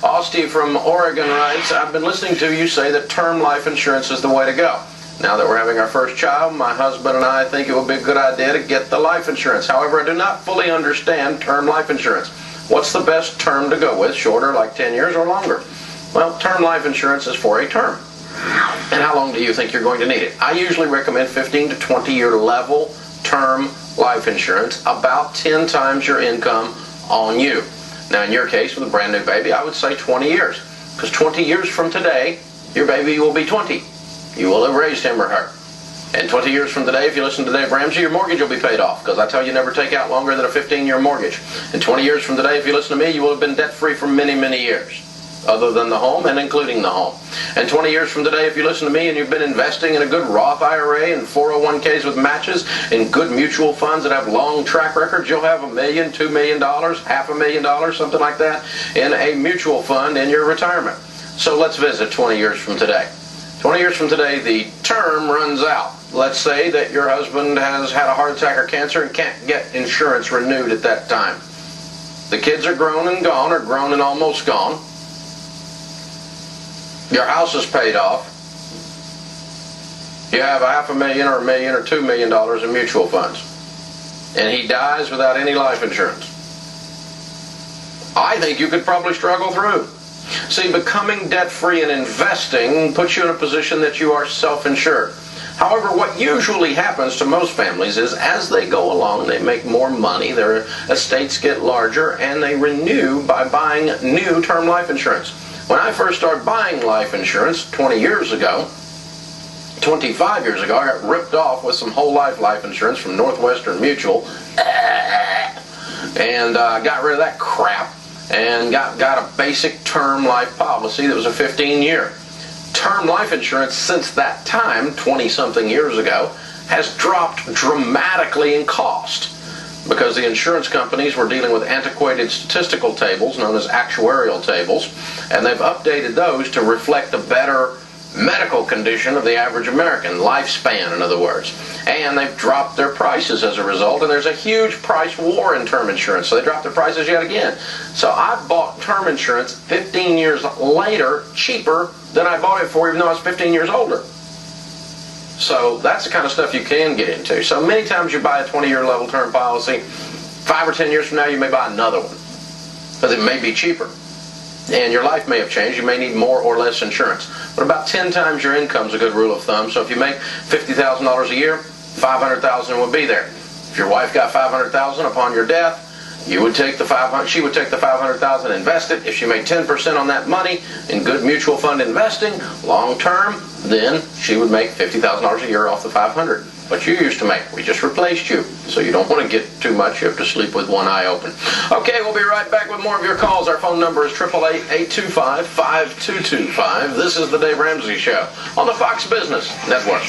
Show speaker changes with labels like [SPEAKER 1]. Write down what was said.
[SPEAKER 1] Austin from Oregon writes, I've been listening to you say that term life insurance is the way to go. Now that we're having our first child, my husband and I think it would be a good idea to get the life insurance. However, I do not fully understand term life insurance. What's the best term to go with, shorter, like 10 years, or longer? Well, term life insurance is for a term. And how long do you think you're going to need it? I usually recommend 15 to 20-year level term life insurance, about 10 times your income on you. Now, in your case, with a brand new baby, I would say 20 years. Because 20 years from today, your baby will be 20. You will have raised him or her. And 20 years from today, if you listen to Dave Ramsey, your mortgage will be paid off. Because I tell you, never take out longer than a 15-year mortgage. And 20 years from today, if you listen to me, you will have been debt-free for many, many years. Other than the home and including the home. And 20 years from today, if you listen to me and you've been investing in a good Roth IRA and 401ks with matches, in good mutual funds that have long track records, you'll have $1 million, $2 million, $500,000, something like that, in a mutual fund in your retirement. So let's visit 20 years from today. 20 years from today, the term runs out. Let's say that your husband has had a heart attack or cancer and can't get insurance renewed at that time. The kids are grown and gone, or grown and almost gone. Your house is paid off. You have $500,000 or $1 million or $2 million in mutual funds. And he dies without any life insurance. I think you could probably struggle through. See, becoming debt-free and investing puts you in a position that you are self-insured. However, what usually happens to most families is as they go along, they make more money, their estates get larger, and they renew by buying new term life insurance. When I first started buying life insurance 25 years ago, I got ripped off with some whole life insurance from Northwestern Mutual, and got rid of that crap, and got a basic term life policy that was a 15-year. Term life insurance since that time, 20-something years ago, has dropped dramatically in cost, because the insurance companies were dealing with antiquated statistical tables known as actuarial tables, and they've updated those to reflect the better medical condition of the average American, lifespan in other words. And they've dropped their prices as a result, and there's a huge price war in term insurance, so they dropped their prices yet again. So I bought term insurance 15 years later, cheaper than I bought it for, even though I was 15 years older. So that's the kind of stuff you can get into. So many times you buy a 20-year level term policy, 5 or 10 years from now you may buy another one, because it may be cheaper. And your life may have changed. You may need more or less insurance. But about 10 times your income is a good rule of thumb. So if you make $50,000 a year, $500,000 would be there. If your wife got $500,000 upon your death, she would take the $500,000 and invest it. If she made 10% on that money in good mutual fund investing, long term, then she would make $50,000 a year off the $500,000. What you used to make. We just replaced you. So you don't want to get too much. You have to sleep with one eye open. Okay, we'll be right back with more of your calls. Our phone number is 888-825-5225. This is the Dave Ramsey Show on the Fox Business Network.